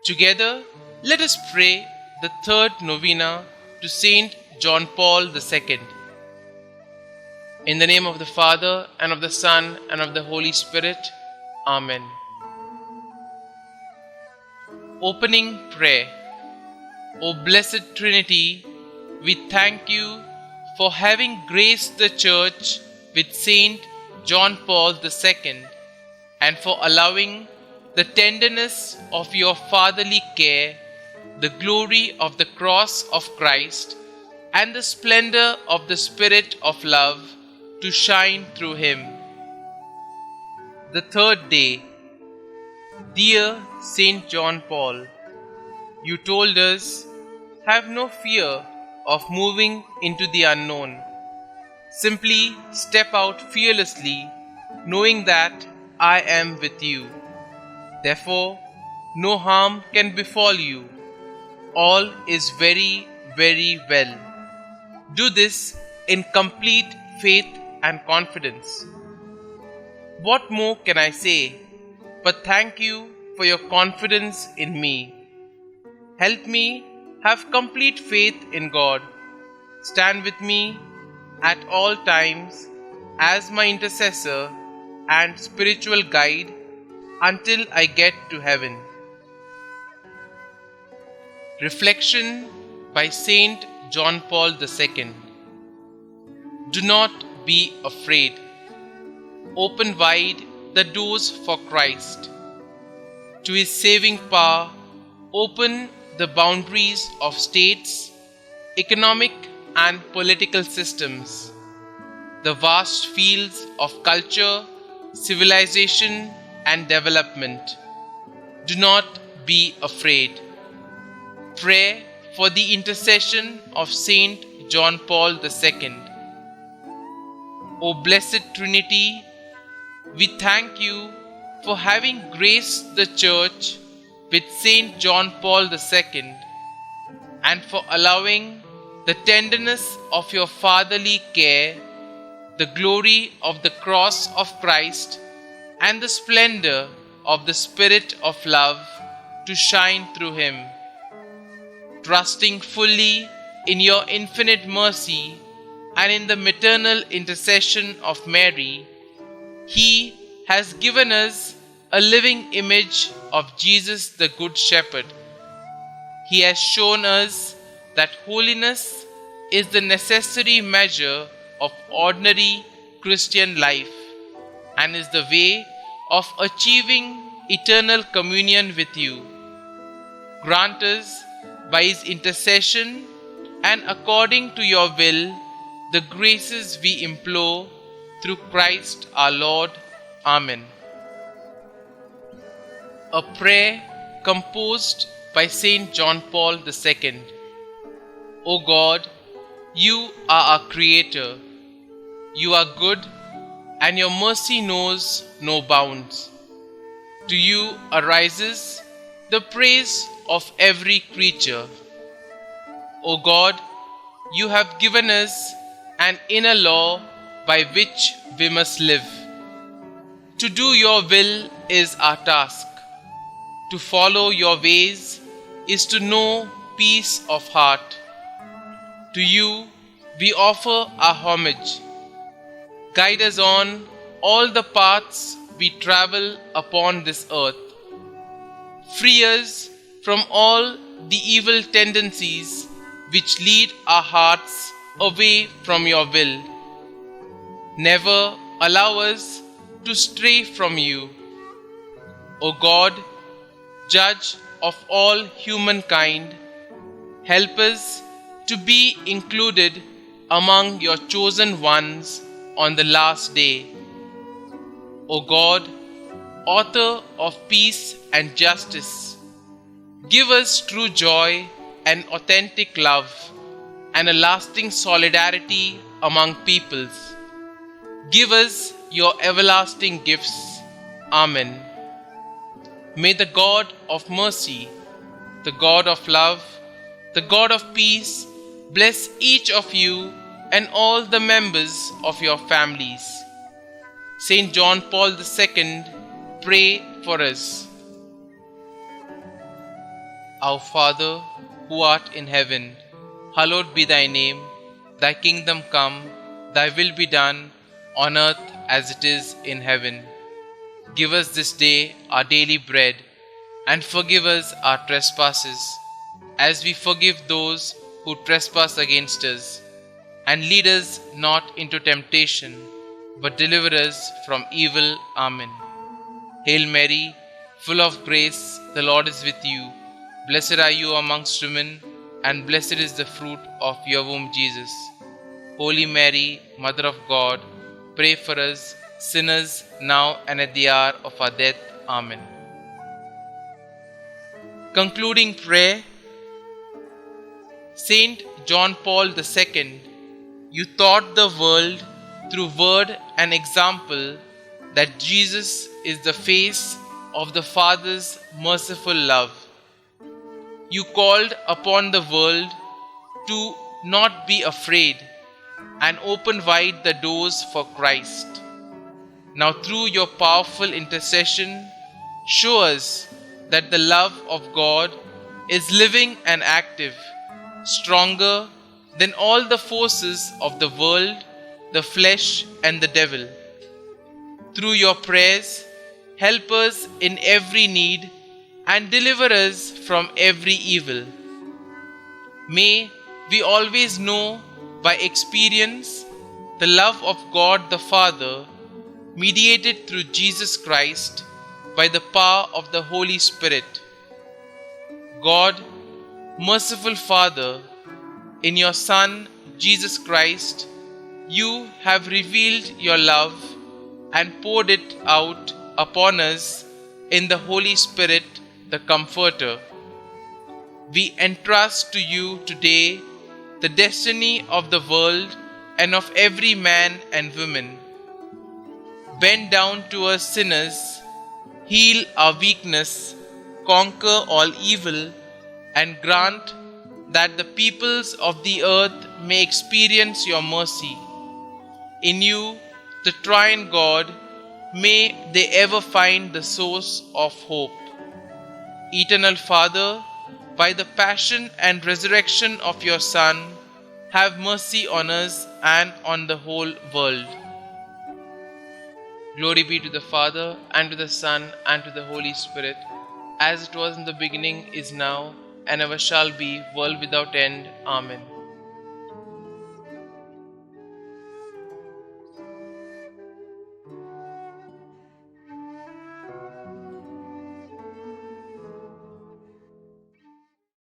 Together, let us pray the third novena to Saint John Paul II. In the name of the Father, and of the Son, and of the Holy Spirit. Amen. Opening prayer. O Blessed Trinity, we thank you for having graced the Church with Saint John Paul II and for allowing the tenderness of your fatherly care, the glory of the cross of Christ, and the splendor of the Spirit of love to shine through him. The third day. Dear Saint John Paul, you told us, have no fear of moving into the unknown. Simply step out fearlessly, knowing that I am with you. Therefore, no harm can befall you. All is very, very well. Do this in complete faith and confidence. What more can I say but thank you for your confidence in me? Help me have complete faith in God. Stand with me at all times as my intercessor and spiritual guide until I get to heaven. Reflection by Saint John Paul II. Do not be afraid. Open wide the doors for Christ. To his saving power, open the boundaries of states, economic and political systems, the vast fields of culture, civilization, and development. Do not be afraid. Pray for the intercession of Saint John Paul II. O Blessed Trinity, we thank you for having graced the Church with Saint John Paul II and for allowing the tenderness of your fatherly care, the glory of the cross of Christ, and the splendor of the Spirit of love to shine through him. Trusting fully in your infinite mercy and in the maternal intercession of Mary, he has given us a living image of Jesus the Good Shepherd. He has shown us that holiness is the necessary measure of ordinary Christian life and is the way of achieving eternal communion with you. Grant us, by his intercession and according to your will, the graces we implore through Christ our Lord. Amen. A prayer composed by Saint John Paul II. O God, you are our Creator. You are good, and your mercy knows no bounds. To you arises the praise of every creature. O God, you have given us an inner law by which we must live. To do your will is our task. To follow your ways is to know peace of heart. To you we offer our homage. Guide us on all the paths we travel upon this earth. Free us from all the evil tendencies which lead our hearts away from your will. Never allow us to stray from you. O God, Judge of all humankind, help us to be included among your chosen ones on the last day. O God, Author of peace and justice, give us true joy and authentic love and a lasting solidarity among peoples. Give us your everlasting gifts. Amen. May the God of mercy, the God of love, the God of peace, bless each of you and all the members of your families. Saint John Paul II, pray for us. Our Father, who art in heaven, hallowed be thy name. Thy kingdom come, thy will be done, on earth as it is in heaven. Give us this day our daily bread, and forgive us our trespasses, as we forgive those who trespass against us. And lead us not into temptation, but deliver us from evil. Amen. Hail Mary, full of grace, the Lord is with you. Blessed are you amongst women, and blessed is the fruit of your womb, Jesus. Holy Mary, Mother of God, pray for us sinners now and at the hour of our death. Amen. Concluding prayer. Saint John Paul II, you taught the world through word and example that Jesus is the face of the Father's merciful love. You called upon the world to not be afraid and open wide the doors for Christ. Now, through your powerful intercession, show us that the love of God is living and active, stronger than all the forces of the world, the flesh, and the devil. Through your prayers, help us in every need and deliver us from every evil. May we always know by experience the love of God the Father, mediated through Jesus Christ by the power of the Holy Spirit. God, merciful Father, in your Son, Jesus Christ, you have revealed your love and poured it out upon us in the Holy Spirit, the Comforter. We entrust to you today the destiny of the world and of every man and woman. Bend down to us sinners, heal our weakness, conquer all evil, and grant that the peoples of the earth may experience your mercy. In you, the Triune God, may they ever find the source of hope. Eternal Father, by the passion and resurrection of your Son, have mercy on us and on the whole world. Glory be to the Father, and to the Son, and to the Holy Spirit, as it was in the beginning, is now, and ever shall be, world without end. Amen.